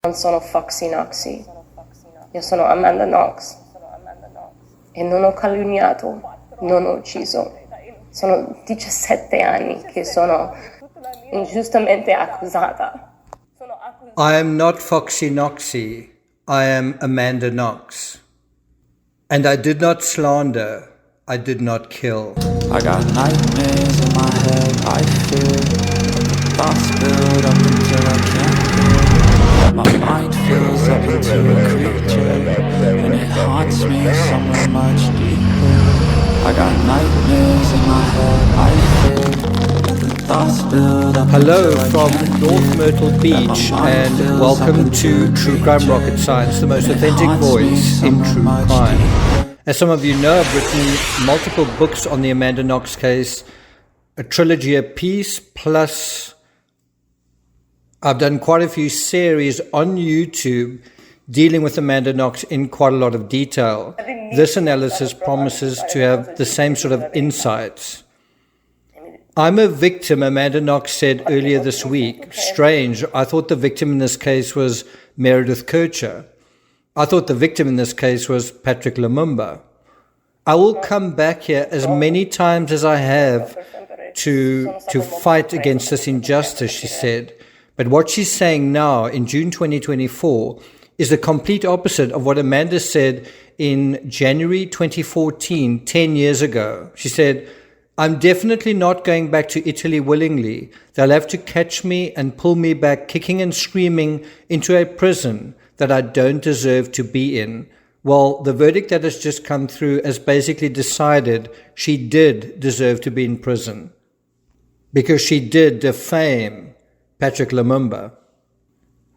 Non sono Foxy Knoxy, io sono Amanda Knox e non ho calunniato, non ho ucciso. Sono 17 anni che sono ingiustamente accusata. I am not Foxy Knoxy, I am Amanda Knox. And I did not slander, I did not kill. I got nightmares in my head, I fear. Thoughts build up until I can't hear. My mind fills up into a creature, and it haunts me somewhere much deeper. I got nightmares in my head, I fear. Thoughts build up. Hello from North Myrtle Beach, and welcome to True Crime Rocket Science, the most authentic voice in true crime. As some of you know, I've written multiple books on the Amanda Knox case, a trilogy apiece, plus I've done quite a few series on YouTube dealing with Amanda Knox in quite a lot of detail. This analysis promises to have the same sort of insights. I'm a victim, Amanda Knox said earlier this week. Strange, I thought the victim in this case was Meredith Kercher. I thought the victim in this case was Patrick Lumumba. I will come back here as many times as I have to fight against this injustice, she said. But what she's saying now in June 2024 is the complete opposite of what Amanda said in January 2014, 10 years ago. She said, I'm definitely not going back to Italy willingly. They'll have to catch me and pull me back kicking and screaming into a prison that I don't deserve to be in. Well, the verdict that has just come through has basically decided she did deserve to be in prison because she did defame Patrick Lumumba.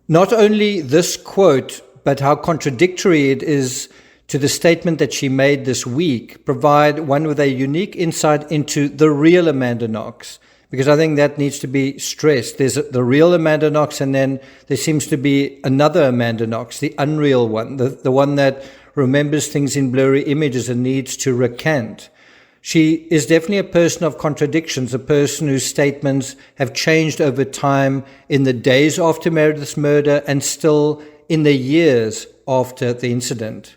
Not only this quote, but how contradictory it is to the statement that she made this week, provide one with a unique insight into the real Amanda Knox, because I think that needs to be stressed. There's the real Amanda Knox, and then there seems to be another Amanda Knox, the unreal one, the one that remembers things in blurry images and needs to recant. She is definitely a person of contradictions, a person whose statements have changed over time in the days after Meredith's murder and still in the years after the incident.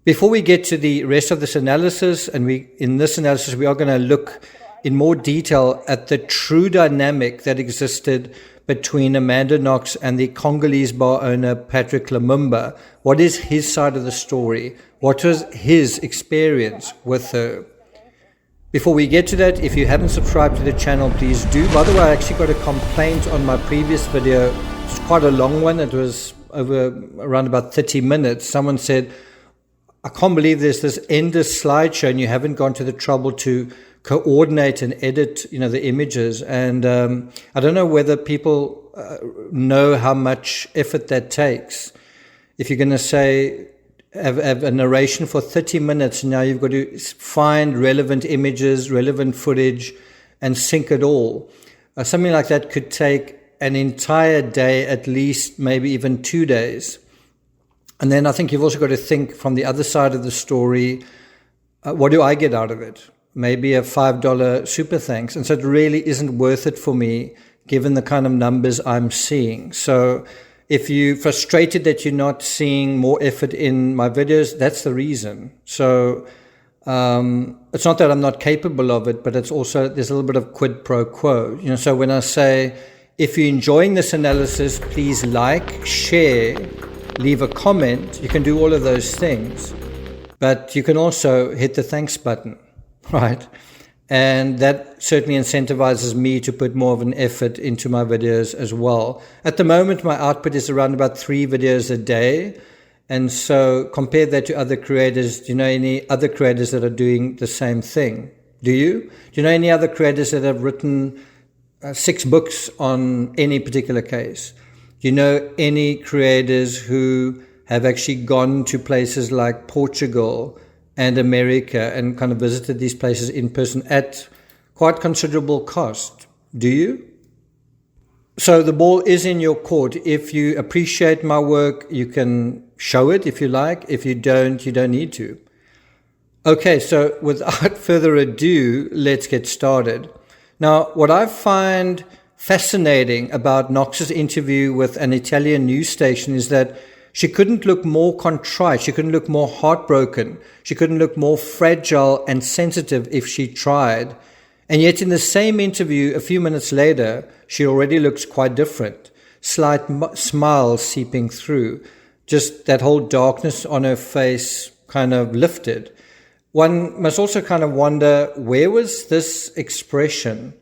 Before we get to the rest of this analysis, and in this analysis we are going to look in more detail at the true dynamic that existed between Amanda Knox and the Congolese bar owner Patrick Lumumba. What is his side of the story? What was his experience with her? Before we get to that, if you haven't subscribed to the channel, please do. By the way, I actually got a complaint on my previous video. It's quite a long one. It was around about 30 minutes. Someone said, I can't believe there's this endless slideshow and you haven't gone to the trouble to coordinate and edit, the images. And I don't know whether people know how much effort that takes. If you're going to say, have a narration for 30 minutes, now you've got to find relevant images, relevant footage, and sync it all. Something like that could take an entire day, at least maybe even 2 days. And then I think you've also got to think from the other side of the story, what do I get out of it? Maybe a $5 super thanks. And so it really isn't worth it for me, given the kind of numbers I'm seeing. So if you're frustrated that you're not seeing more effort in my videos, that's the reason. So it's not that I'm not capable of it, but it's also, there's a little bit of quid pro quo. So when I say, if you're enjoying this analysis, please like, share, leave a comment. You can do all of those things, but you can also hit the thanks button, right? And that certainly incentivizes me to put more of an effort into my videos as well. At the moment, my output is around about 3 videos a day. And so compare that to other creators. Do you know any other creators that are doing the same thing? Do you? Do you know any other creators that have written 6 books on any particular case? Do you know any creators who have actually gone to places like Portugal and America and kind of visited these places in person at quite considerable cost? Do you? So the ball is in your court. If you appreciate my work, you can show it if you like. If you don't, you don't need to. Okay, so without further ado, let's get started. Now, what I find fascinating about Knox's interview with an Italian news station is that she couldn't look more contrite, she couldn't look more heartbroken, she couldn't look more fragile and sensitive if she tried. And yet in the same interview, a few minutes later, she already looks quite different. Slight smile seeping through. Just that whole darkness on her face kind of lifted. One must also kind of wonder, where was this expression,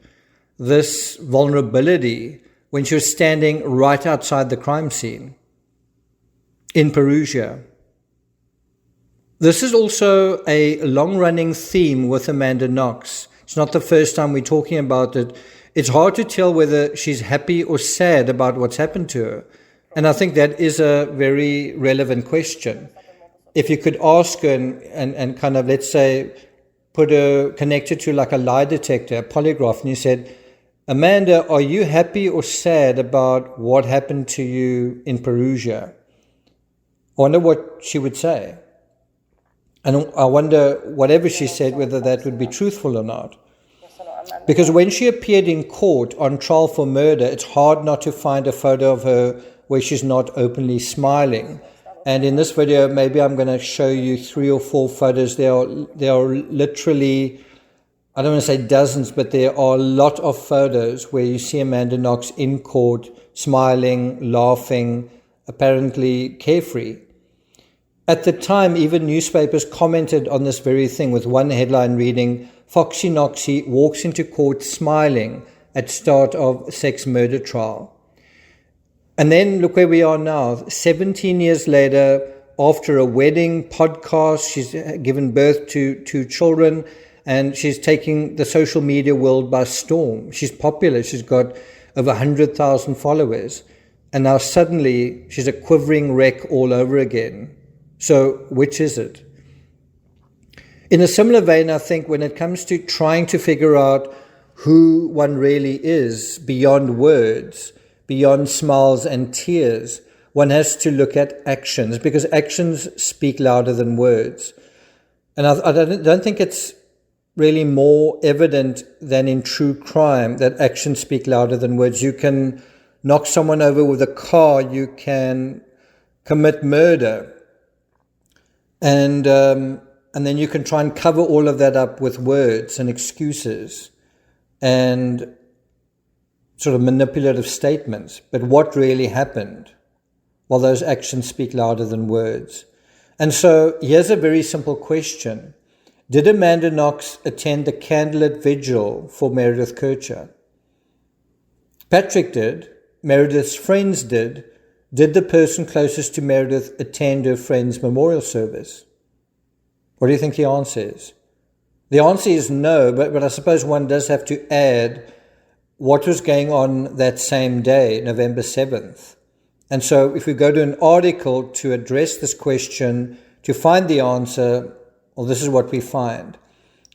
this vulnerability, when she was standing right outside the crime scene in Perugia? This is also a long-running theme with Amanda Knox. It's not the first time we're talking about it. It's hard to tell whether she's happy or sad about what's happened to her. And I think that is a very relevant question. If you could ask her and kind of, let's say, put her connected to like a lie detector, a polygraph, and you said, Amanda, are you happy or sad about what happened to you in Perugia? I wonder what she would say. And I wonder, whatever she said, whether that would be truthful or not. Because when she appeared in court on trial for murder, it's hard not to find a photo of her where she's not openly smiling. And in this video, maybe I'm going to show you 3 or 4 photos. There are literally, I don't want to say dozens, but there are a lot of photos where you see Amanda Knox in court, smiling, laughing, apparently carefree. At the time, even newspapers commented on this very thing, with one headline reading, Foxy Knoxy walks into court smiling at start of sex murder trial. And then look where we are now, 17 years later, after a wedding, podcast, she's given birth to 2 children, and she's taking the social media world by storm. She's popular, she's got over 100,000 followers, and now suddenly she's a quivering wreck all over again. So which is it? In a similar vein, I think when it comes to trying to figure out who one really is beyond words, beyond smiles and tears, one has to look at actions, because actions speak louder than words. And I don't think it's really more evident than in true crime that actions speak louder than words. You can knock someone over with a car, you can commit murder, and then you can try and cover all of that up with words and excuses and sort of manipulative statements. But what really happened? Well, those actions speak louder than words. And so here's a very simple question. Did Amanda Knox attend the candlelit vigil for Meredith Kercher? Patrick did. Meredith's friends did. Did the person closest to Meredith attend her friend's memorial service? What do you think the answer is? The answer is no, but I suppose one does have to add what was going on that same day, November 7th. And so if we go to an article to address this question, to find the answer, well, this is what we find.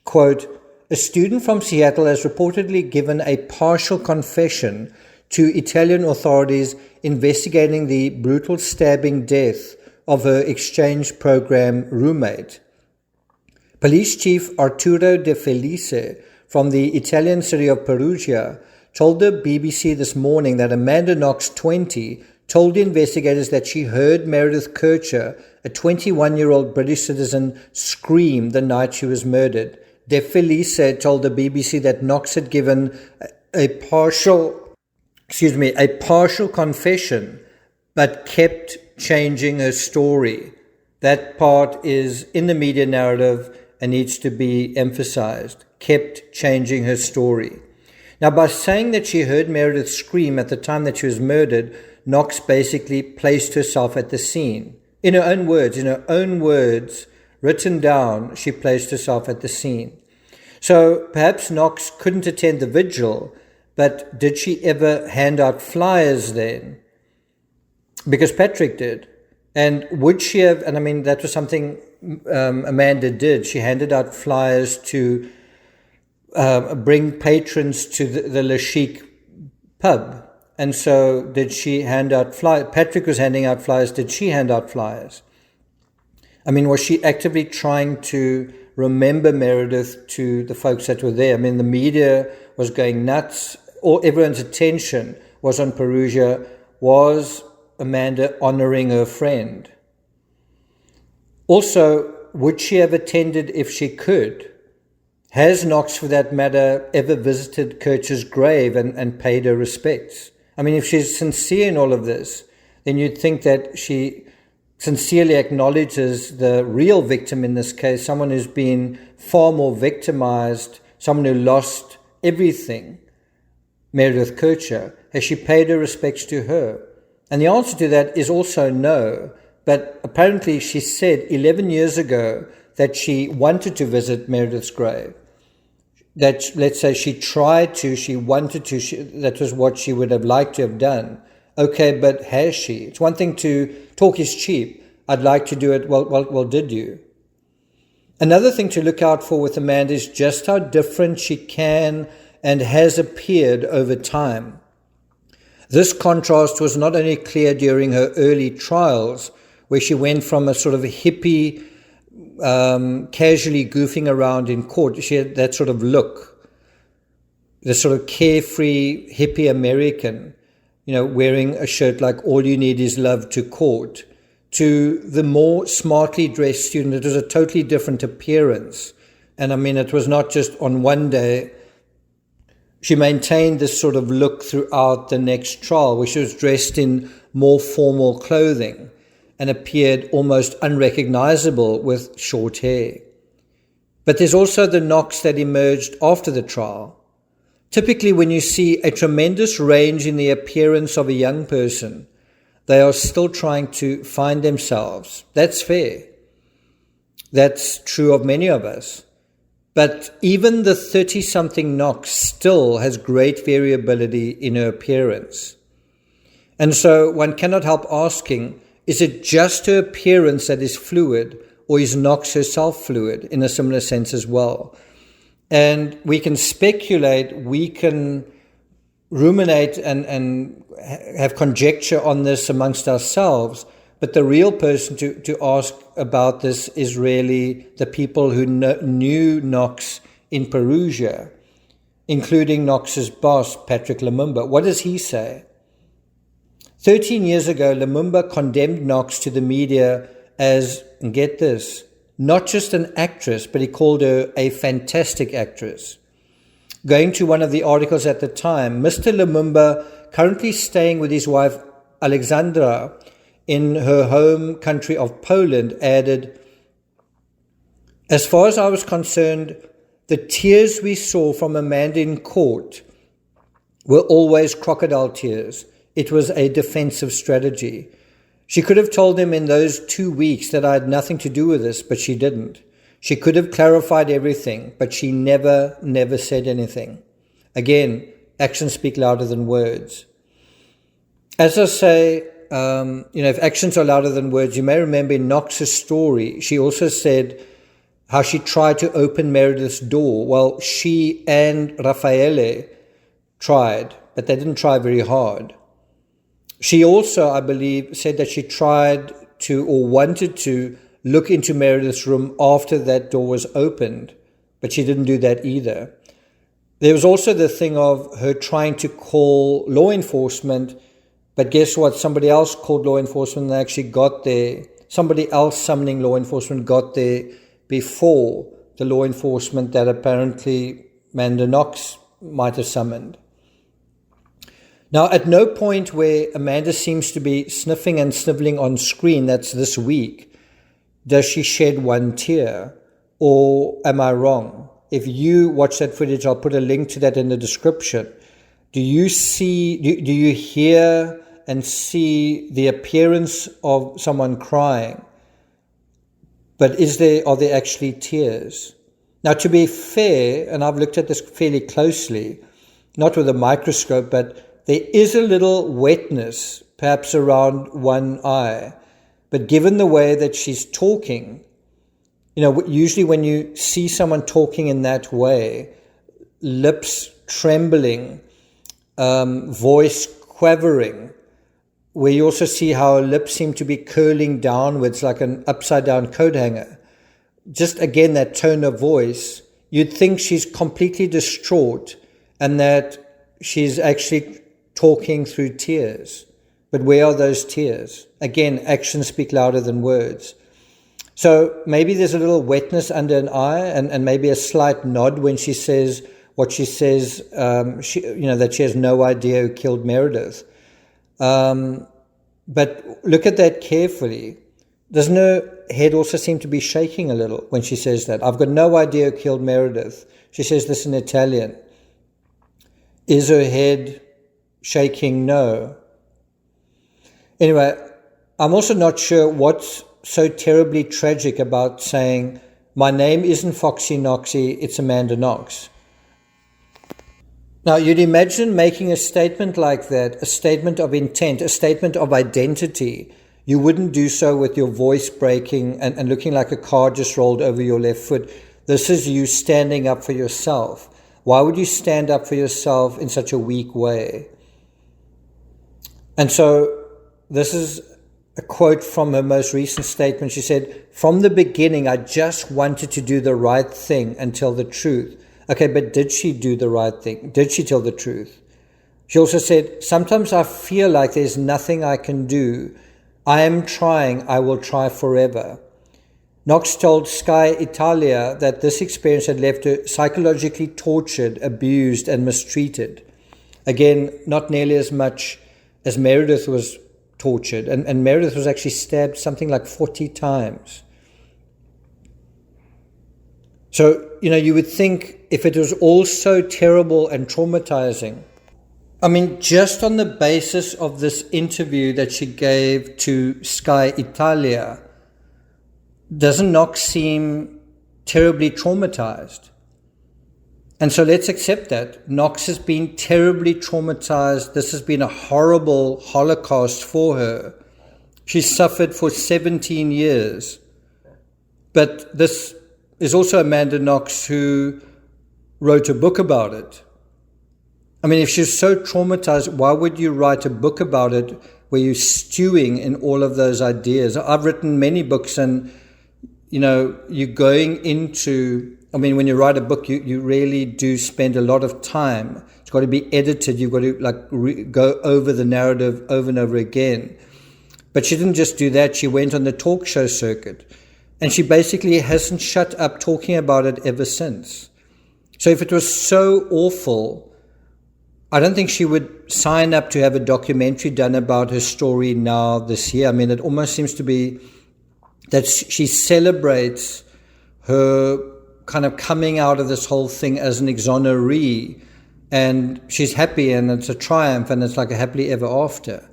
Quote, a student from Seattle has reportedly given a partial confession to Italian authorities investigating the brutal stabbing death of her exchange program roommate. Police Chief Arturo De Felice from the Italian city of Perugia told the BBC this morning that Amanda Knox, 20, told investigators that she heard Meredith Kercher, a 21-year-old British citizen, scream the night she was murdered. De Felice told the BBC that Knox had given a partial confession, but kept changing her story. That part is in the media narrative and needs to be emphasized. Kept changing her story. Now, by saying that she heard Meredith scream at the time that she was murdered, Knox basically placed herself at the scene. In her own words, written down, she placed herself at the scene. So perhaps Knox couldn't attend the vigil, but did she ever hand out flyers then? Because Patrick did. And would she have, and I mean, that was something Amanda did. She handed out flyers to bring patrons to the Le Chic pub. And so did she hand out flyers? Patrick was handing out flyers. Did she hand out flyers? I mean, was she actively trying to remember Meredith to the folks that were there? I mean, the media was going nuts. all everyone's attention was on Perugia, was Amanda honoring her friend? Also, would she have attended if she could? Has Knox, for that matter, ever visited Kirch's grave and paid her respects? I mean, if she's sincere in all of this, then you'd think that she sincerely acknowledges the real victim in this case, someone who's been far more victimized, someone who lost everything, Meredith Kircher. Has she paid her respects to her? And the answer to that is also no. But apparently she said 11 years ago that she wanted to visit Meredith's grave. That, let's say, she tried to, she wanted to, that was what she would have liked to have done. Okay, but has she? It's one thing to talk is cheap. I'd like to do it. Well, did you? Another thing to look out for with Amanda is just how different she can and has appeared over time. This contrast was not only clear during her early trials, where she went from a sort of a hippie, casually goofing around in court. She had that sort of look, the sort of carefree hippie American, wearing a shirt like "All You Need Is Love" to court, to the more smartly dressed student. It was a totally different appearance. And I mean, it was not just on one day. She maintained this sort of look throughout the next trial, where she was dressed in more formal clothing and appeared almost unrecognizable with short hair. But there's also the Knox that emerged after the trial. Typically, when you see a tremendous range in the appearance of a young person, they are still trying to find themselves. That's fair. That's true of many of us. But even the 30-something Knox still has great variability in her appearance. And so one cannot help asking, is it just her appearance that is fluid, or is Knox herself fluid in a similar sense as well? And we can speculate, we can ruminate and have conjecture on this amongst ourselves, but the real person to ask about this is really the people who knew Knox in Perugia, including Knox's boss, Patrick Lumumba. What does he say? 13 years ago, Lumumba condemned Knox to the media as, and get this, not just an actress, but he called her a fantastic actress. Going to one of the articles at the time, Mr. Lumumba, currently staying with his wife Alexandra in her home country of Poland, added, "As far as I was concerned, the tears we saw from Amanda in court were always crocodile tears. It was a defensive strategy. She could have told him in those 2 weeks that I had nothing to do with this, but she didn't. She could have clarified everything, but she never said anything. Again, actions speak louder than words." As I say, if actions are louder than words, you may remember in Knox's story, she also said how she tried to open Meredith's door. Well, she and Raffaele tried, but they didn't try very hard. She also, I believe, said that she tried to or wanted to look into Meredith's room after that door was opened, but she didn't do that either. There was also the thing of her trying to call law enforcement, but guess what? Somebody else called law enforcement and they actually got there. Somebody else summoning law enforcement got there before the law enforcement that apparently Amanda Knox might have summoned. Now, at no point where Amanda seems to be sniffing and sniveling on screen, that's this week, does she shed one tear? Or am I wrong? If you watch that footage, I'll put a link to that in the description. Do you hear and see the appearance of someone crying? But are there actually tears? Now, to be fair, and I've looked at this fairly closely, not with a microscope, but there is a little wetness, perhaps around one eye. But given the way that she's talking, usually when you see someone talking in that way, lips trembling, voice quavering, where you also see how her lips seem to be curling downwards like an upside-down coat hanger. Just again, that tone of voice, you'd think she's completely distraught and that she's actually talking through tears. But where are those tears? Again, actions speak louder than words. So maybe there's a little wetness under an eye and maybe a slight nod when she says what she says, that she has no idea who killed Meredith. But look at that carefully. Doesn't her head also seem to be shaking a little when she says that? I've got no idea who killed Meredith. She says this in Italian. Is her head shaking? No. Anyway, I'm also not sure what's so terribly tragic about saying, my name isn't Foxy Knoxy, it's Amanda Knox. Now, you'd imagine making a statement like that, a statement of intent, a statement of identity. You wouldn't do so with your voice breaking and looking like a car just rolled over your left foot. This is you standing up for yourself. Why would you stand up for yourself in such a weak way? And so this is a quote from her most recent statement. She said, from the beginning, I just wanted to do the right thing and tell the truth. Okay, but did she do the right thing? Did she tell the truth? She also said, sometimes I feel like there's nothing I can do. I am trying. I will try forever. Knox told Sky Italia that this experience had left her psychologically tortured, abused, and mistreated. Again, not nearly as much as Meredith was tortured. And Meredith was actually stabbed something like 40 times. So, you would think if it was all so terrible and traumatizing, I mean, just on the basis of this interview that she gave to Sky Italia, doesn't Knox seem terribly traumatized? And so let's accept that. Knox has been terribly traumatized. This has been a horrible Holocaust for her. She suffered for 17 years. But this is also Amanda Knox who wrote a book about it. I mean, if she's so traumatized, why would you write a book about it where you're stewing in all of those ideas? I've written many books and, you're going into, when you write a book, you really do spend a lot of time. It's got to be edited. You've got to go over the narrative over and over again. But she didn't just do that. She went on the talk show circuit. And she basically hasn't shut up talking about it ever since. So if it was so awful, I don't think she would sign up to have a documentary done about her story now this year. I mean, it almost seems to be that she celebrates her kind of coming out of this whole thing as an exoneree, and she's happy and it's a triumph and it's like a happily ever after.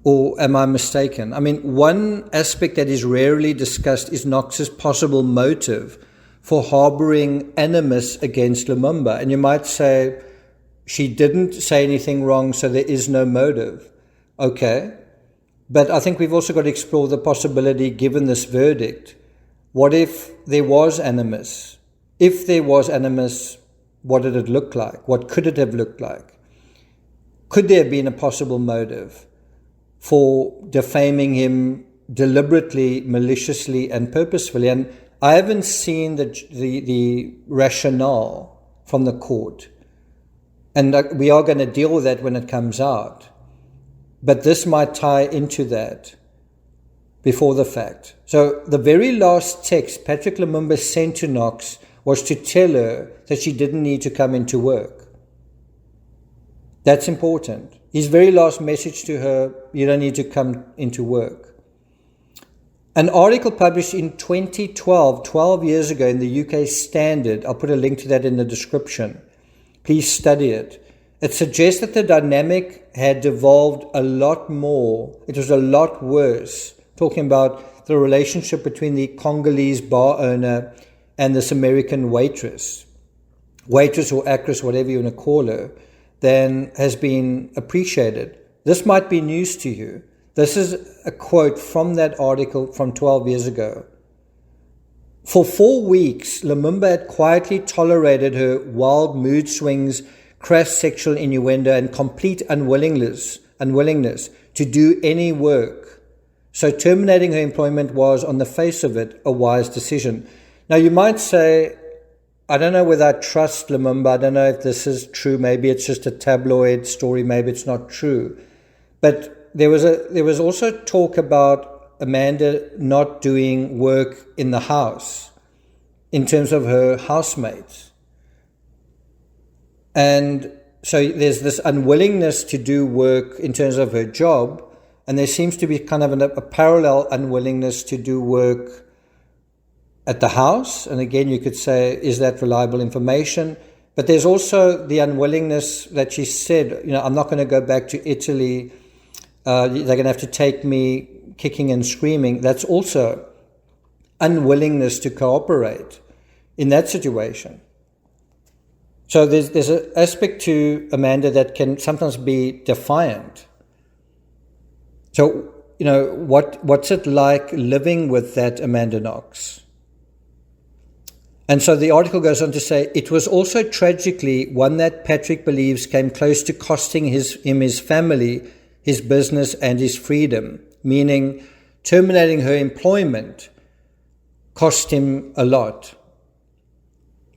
Or am I mistaken? I mean, one aspect that is rarely discussed is Knox's possible motive for harboring animus against Lumumba. And you might say, she didn't say anything wrong, so there is no motive. Okay. But I think we've also got to explore the possibility, given this verdict, what if there was animus? If there was animus, what did it look like? What could it have looked like? Could there have been a possible motive for defaming him deliberately, maliciously, and purposefully? And I haven't seen the rationale from the court. And we are going to deal with that when it comes out. But this might tie into that before the fact. So the very last text Patrick Lumumba sent to Knox was to tell her that she didn't need to come into work. That's important. His very last message to her, you don't need to come into work. An article published in 2012, 12 years ago in the UK Standard, I'll put a link to that in the description. Please study it. It suggests that the dynamic had devolved a lot more. It was a lot worse, talking about the relationship between the Congolese bar owner and this American waitress or actress, whatever you want to call her, than has been appreciated. This might be news to you. This is a quote from that article from 12 years ago. For 4 weeks, Lumumba had quietly tolerated her wild mood swings, crass sexual innuendo, and complete unwillingness to do any work. So terminating her employment was, on the face of it, a wise decision. Now, you might say, I don't know whether I trust Lumumba. I don't know if this is true. Maybe it's just a tabloid story. Maybe it's not true. But there was also talk about Amanda not doing work in the house in terms of her housemates. And so there's this unwillingness to do work in terms of her job, and there seems to be kind of a parallel unwillingness to do work at the house. And again, you could say, is that reliable information? But there's also the unwillingness that she said, I'm not going to go back to Italy. They're going to have to take me kicking and screaming. That's also unwillingness to cooperate in that situation. So there's an aspect to Amanda that can sometimes be defiant. So, what's it like living with that Amanda Knox? And so the article goes on to say, it was also tragically one that Patrick believes came close to costing him his family, his business and his freedom, meaning terminating her employment cost him a lot.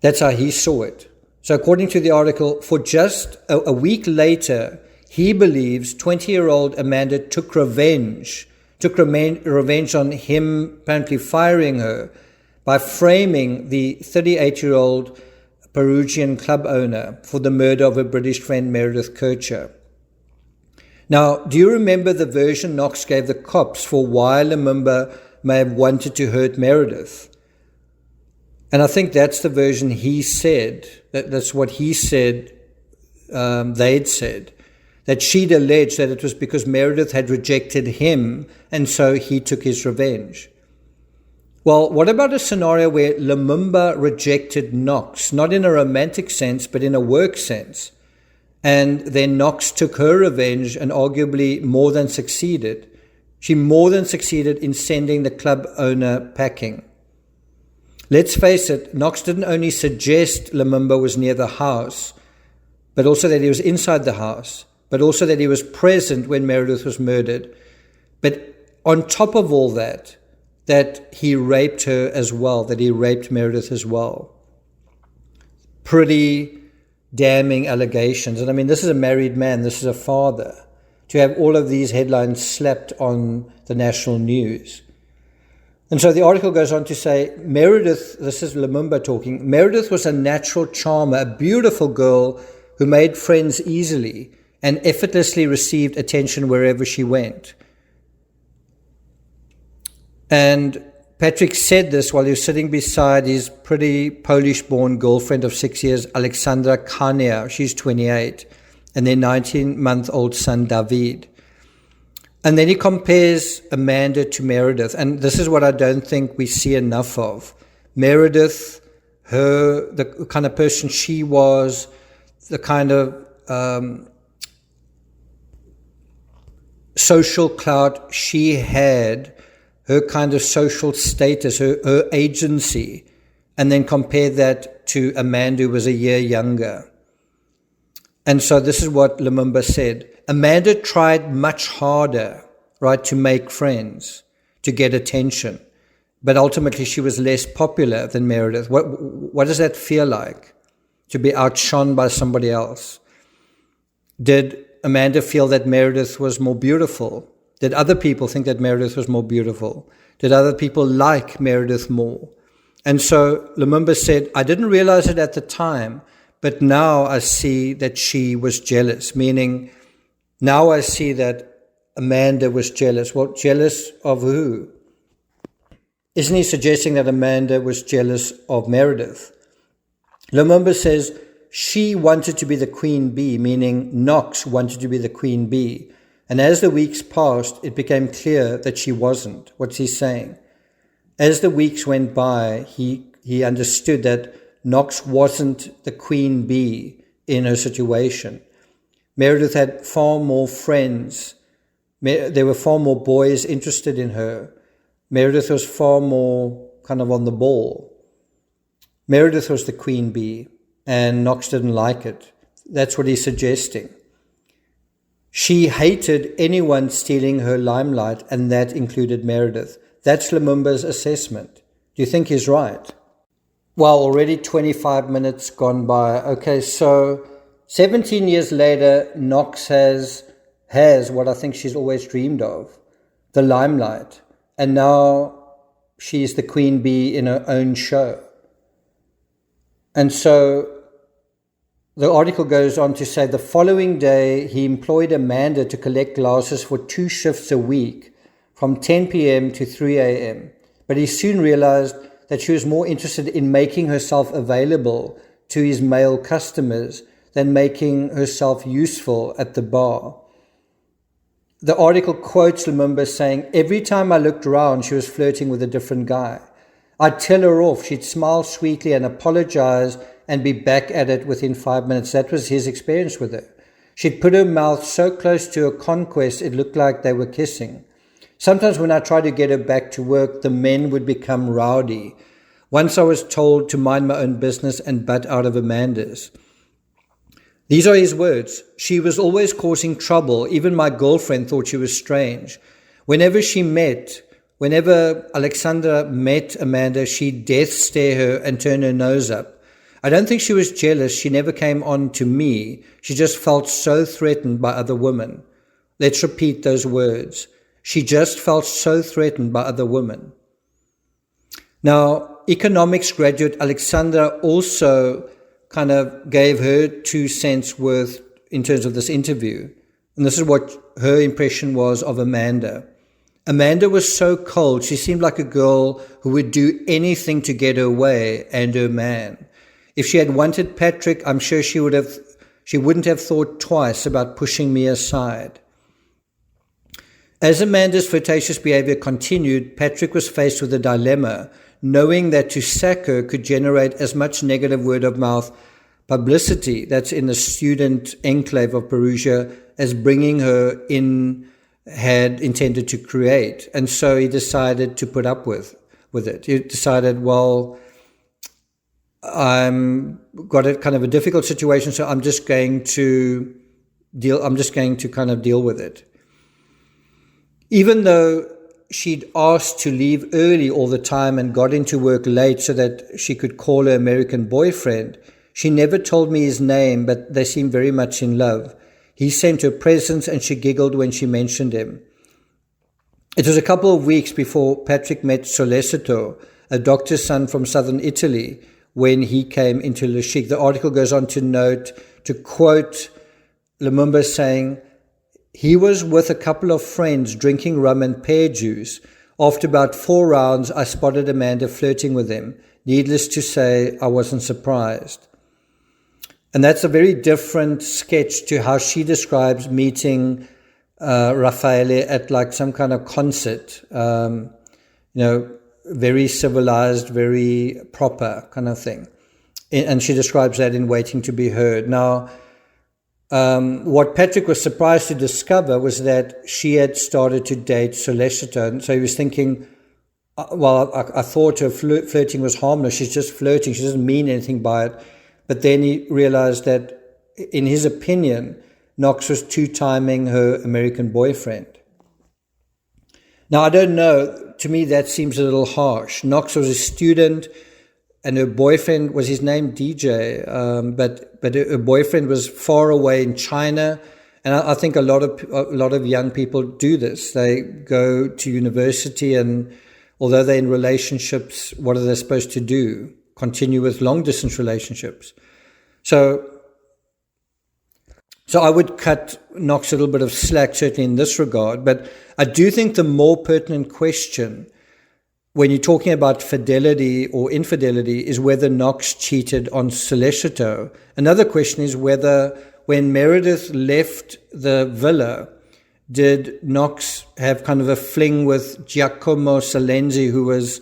That's how he saw it. So according to the article, for just a week later, he believes 20-year-old Amanda took revenge on him apparently firing her by framing the 38-year-old Perugian club owner for the murder of her British friend Meredith Kircher. Now, do you remember the version Knox gave the cops for why Lumumba may have wanted to hurt Meredith? And I think that's the version he said, that's what he said, they'd said, that she'd alleged that it was because Meredith had rejected him and so he took his revenge. Well, what about a scenario where Lumumba rejected Knox, not in a romantic sense, but in a work sense, and then Knox took her revenge and arguably more than succeeded? She more than succeeded in sending the club owner packing. Let's face it, Knox didn't only suggest Lumumba was near the house, but also that he was inside the house, but also that he was present when Meredith was murdered. But on top of all that he raped her as well, that he raped Meredith as well. Pretty damning allegations. And I mean, this is a married man, this is a father. To have all of these headlines slapped on the national news. And so the article goes on to say, Meredith, this is Lumumba talking, Meredith was a natural charmer, a beautiful girl who made friends easily and effortlessly received attention wherever she went. And Patrick said this while he was sitting beside his pretty Polish-born girlfriend of 6 years, Alexandra Kania. She's 28, and their 19-month-old son, David. And then he compares Amanda to Meredith, and this is what I don't think we see enough of. Meredith, the kind of person she was, the kind of social clout she had, her kind of social status, her agency, and then compare that to Amanda, who was a year younger. And so this is what Lumumba said. Amanda tried much harder, right, to make friends, to get attention. But ultimately she was less popular than Meredith. What does that feel like, to be outshone by somebody else? Did Amanda feel that Meredith was more beautiful? Did other people think that Meredith was more beautiful? Did other people like Meredith more? And so Lumumba said, I didn't realize it at the time, but now I see that she was jealous, meaning now I see that Amanda was jealous. Well, jealous of who? Isn't he suggesting that Amanda was jealous of Meredith? Lumumba says she wanted to be the queen bee, meaning Knox wanted to be the queen bee. And as the weeks passed, it became clear that she wasn't. What's he saying? As the weeks went by, he understood that Knox wasn't the queen bee in her situation. Meredith had far more friends. There were far more boys interested in her. Meredith was far more kind of on the ball. Meredith was the queen bee, and Knox didn't like it. That's what he's suggesting. She hated anyone stealing her limelight, and that included Meredith. That's Lumumba's assessment. Do you think he's right? Wow, already 25 minutes gone by. Okay, so 17 years later, Knox has what I think she's always dreamed of, the limelight. And now she's the queen bee in her own show. And so the article goes on to say the following day, he employed Amanda to collect glasses for 2 shifts a week from 10 p.m. to 3 a.m. But he soon realized that she was more interested in making herself available to his male customers than making herself useful at the bar. The article quotes Lumumba saying, "Every time I looked around, she was flirting with a different guy. I'd tell her off, she'd smile sweetly and apologize and be back at it within 5 minutes." That was his experience with her. She'd put her mouth so close to her conquest, it looked like they were kissing. Sometimes when I tried to get her back to work, the men would become rowdy. Once I was told to mind my own business and butt out of Amanda's. These are his words. "She was always causing trouble. Even my girlfriend thought she was strange. Whenever Alexandra met Amanda, she'd death stare her and turn her nose up. I don't think she was jealous. She never came on to me. She just felt so threatened by other women." Let's repeat those words. She just felt so threatened by other women. Now, economics graduate Alexandra also kind of gave her 2 cents worth in terms of this interview. And this is what her impression was of Amanda. Amanda was so cold. She seemed like a girl who would do anything to get her way and her man. If she had wanted Patrick, I'm sure she wouldn't have thought twice about pushing me aside. As Amanda's flirtatious behavior continued, Patrick was faced with a dilemma, knowing that to sack her could generate as much negative word-of-mouth publicity that's in the student enclave of Perugia as bringing her in had intended to create. And so he decided to put up with it. He decided, well, I'm got a kind of a difficult situation, so I'm just going to kind of deal with it. Even though she'd asked to leave early all the time and got into work late so that she could call her American boyfriend, she never told me his name, but they seemed very much in love. He sent her presents and she giggled when she mentioned him. It was a couple of weeks before Patrick met Sollecito, a doctor's son from southern Italy, when he came into Le Chic. The article goes on to quote Lumumba saying, "He was with a couple of friends drinking rum and pear juice. After about 4 rounds, I spotted Amanda flirting with him. Needless to say, I wasn't surprised." And that's a very different sketch to how she describes meeting Raffaele at like some kind of concert, very civilized, very proper kind of thing. And she describes that in Waiting to be Heard. Now, what Patrick was surprised to discover was that she had started to date Sollecito. And so he was thinking, I thought her flirting was harmless. She's just flirting. She doesn't mean anything by it. But then he realized that, in his opinion, Knox was two-timing her American boyfriend. Now, I don't know. To me, that seems a little harsh. Knox was a student, and her boyfriend was his name DJ, but her boyfriend was far away in China. And I think a lot of young people do this. They go to university, and although they're in relationships, what are they supposed to do? Continue with long-distance relationships. So I would cut Knox a little bit of slack, certainly in this regard. But I do think the more pertinent question when you're talking about fidelity or infidelity is whether Knox cheated on Sollecito. Another question is whether, when Meredith left the villa, did Knox have kind of a fling with Giacomo Salenzi, who was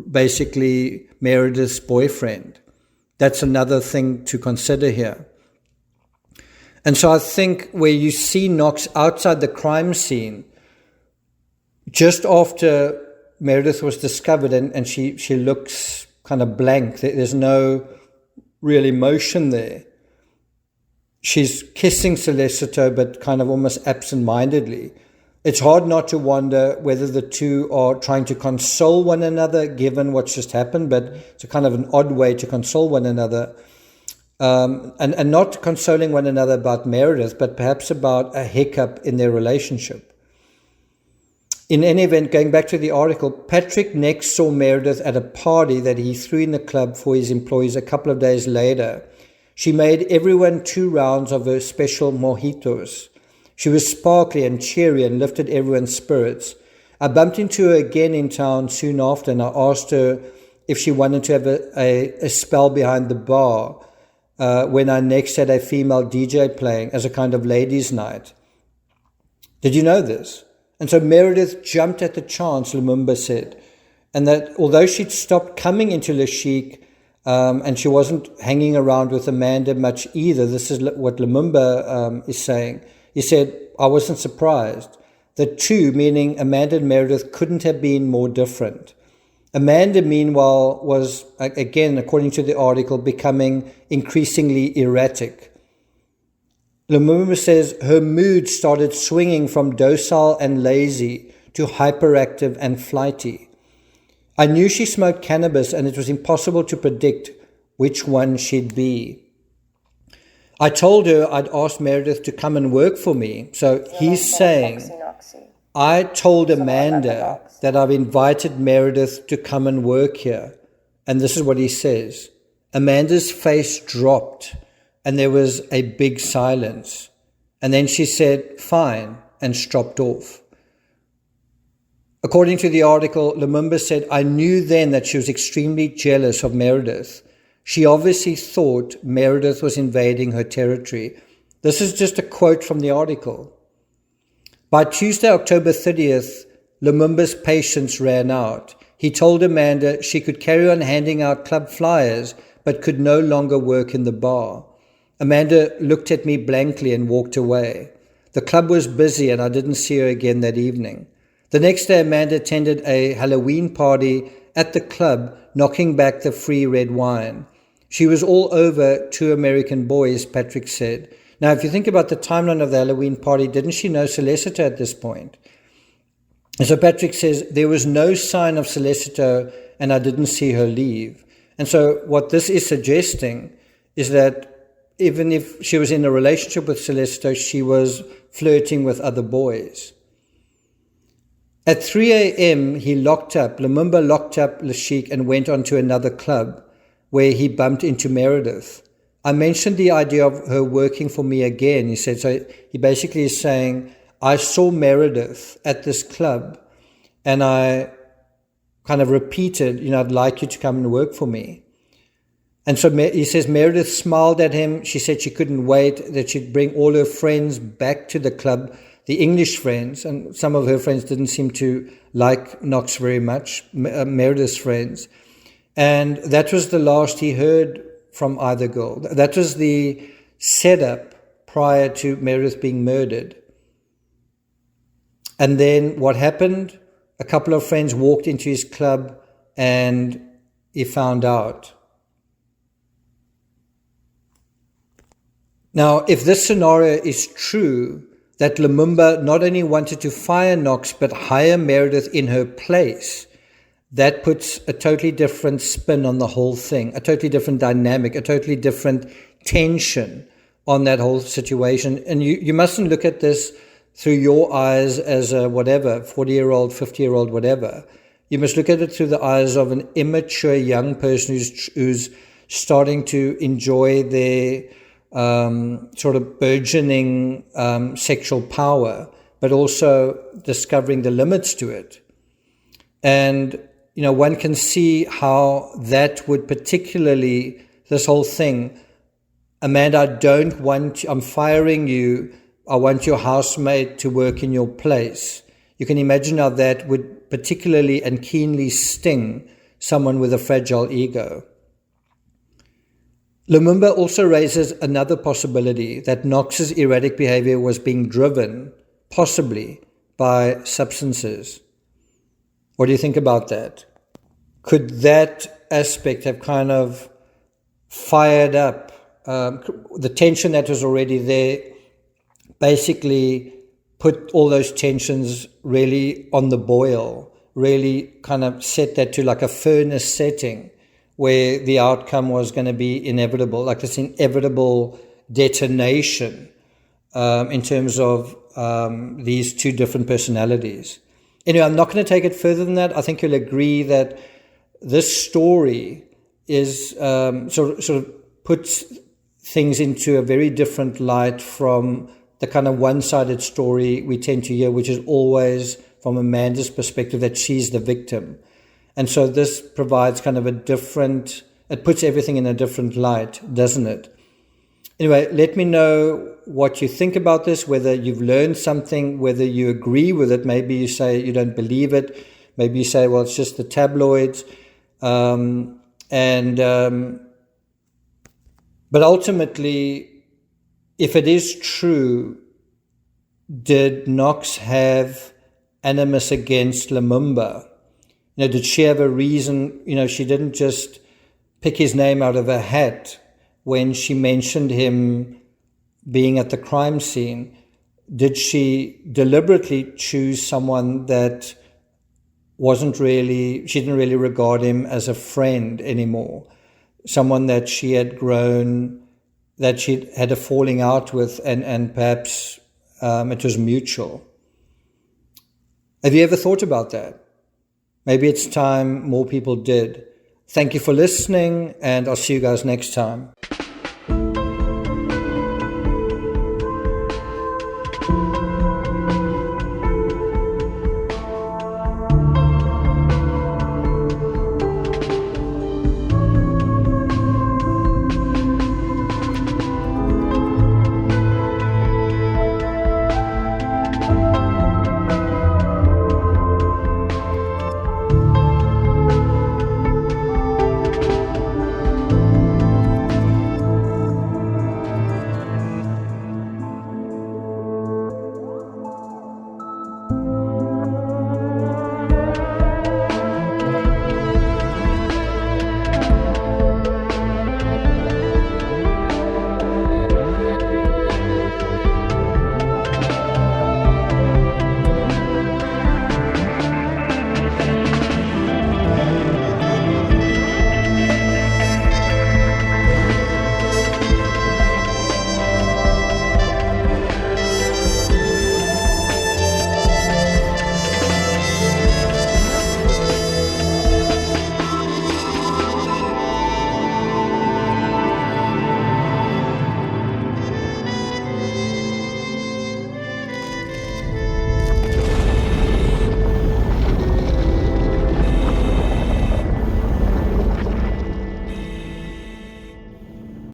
basically Meredith's boyfriend? That's another thing to consider here. And so I think where you see Knox outside the crime scene, just after Meredith was discovered, and she looks kind of blank. There's no real emotion there. She's kissing Sollecito, but kind of almost absent-mindedly. It's hard not to wonder whether the two are trying to console one another given what's just happened, but it's a kind of an odd way to console one another. And not consoling one another about Meredith, but perhaps about a hiccup in their relationship. In any event, going back to the article, Patrick next saw Meredith at a party that he threw in the club for his employees a couple of days later. She made everyone 2 rounds of her special mojitos. She was sparkly and cheery and lifted everyone's spirits. I bumped into her again in town soon after, and I asked her if she wanted to have a spell behind the bar when I next had a female DJ playing as a kind of ladies' night. Did you know this? And so Meredith jumped at the chance, Lumumba said, and that although she'd stopped coming into Le Chic and she wasn't hanging around with Amanda much either, this is what Lumumba is saying. He said, I wasn't surprised. The two, meaning Amanda and Meredith, couldn't have been more different. Amanda, meanwhile, was, again, according to the article, becoming increasingly erratic. Lumumba says her mood started swinging from docile and lazy to hyperactive and flighty. I knew she smoked cannabis and it was impossible to predict which one she'd be. I told her I'd asked Meredith to come and work for me. So he's saying, I told Amanda that I've invited Meredith to come and work here. And this is what he says. Amanda's face dropped. And there was a big silence. And then she said, fine, and stropped off. According to the article, Lumumba said, I knew then that she was extremely jealous of Meredith. She obviously thought Meredith was invading her territory. This is just a quote from the article. By Tuesday, October 30th, Lumumba's patience ran out. He told Amanda she could carry on handing out club flyers, but could no longer work in the bar. Amanda looked at me blankly and walked away. The club was busy and I didn't see her again that evening. The next day, Amanda attended a Halloween party at the club, knocking back the free red wine. She was all over 2 American boys, Patrick said. Now, if you think about the timeline of the Halloween party, didn't she know Celestito at this point? And so Patrick says, there was no sign of Celestito and I didn't see her leave. And so what this is suggesting is that even if she was in a relationship with Celestito, she was flirting with other boys. At 3 a.m., Lumumba locked up Le Chic and went on to another club where he bumped into Meredith. I mentioned the idea of her working for me again, he said. So he basically is saying, I saw Meredith at this club and I kind of repeated, I'd like you to come and work for me. And so he says Meredith smiled at him. She said she couldn't wait, that she'd bring all her friends back to the club, the English friends, and some of her friends didn't seem to like Knox very much, Meredith's friends. And that was the last he heard from either girl. That was the setup prior to Meredith being murdered. And then what happened? A couple of friends walked into his club and he found out. Now, if this scenario is true, that Lumumba not only wanted to fire Knox, but hire Meredith in her place, that puts a totally different spin on the whole thing, a totally different dynamic, a totally different tension on that whole situation. And you mustn't look at this through your eyes as a whatever, 40-year-old, 50-year-old, whatever. You must look at it through the eyes of an immature young person who's starting to enjoy their sort of burgeoning sexual power, but also discovering the limits to it. And, one can see how that would particularly, this whole thing, Amanda, I'm firing you, I want your housemate to work in your place. You can imagine how that would particularly and keenly sting someone with a fragile ego. Lumumba also raises another possibility that Knox's erratic behavior was being driven, possibly, by substances. What do you think about that? Could that aspect have kind of fired up the tension that was already there, basically put all those tensions really on the boil, really kind of set that to like a furnace setting where the outcome was going to be inevitable, like this inevitable detonation in terms of these two different personalities. Anyway, I'm not going to take it further than that. I think you'll agree that this story is sort of puts things into a very different light from the kind of one-sided story we tend to hear, which is always from Amanda's perspective that she's the victim. And so this provides kind of a different, it puts everything in a different light, doesn't it? Anyway, let me know what you think about this, whether you've learned something, whether you agree with it. Maybe you say you don't believe it. Maybe you say, well, it's just the tabloids. But ultimately, if it is true, did Knox have animus against Lumumba? Did she have a reason? She didn't just pick his name out of a hat when she mentioned him being at the crime scene. Did she deliberately choose someone that she didn't really regard him as a friend anymore, someone that she had grown, that she had a falling out with, and perhaps it was mutual? Have you ever thought about that? Maybe it's time more people did. Thank you for listening, and I'll see you guys next time.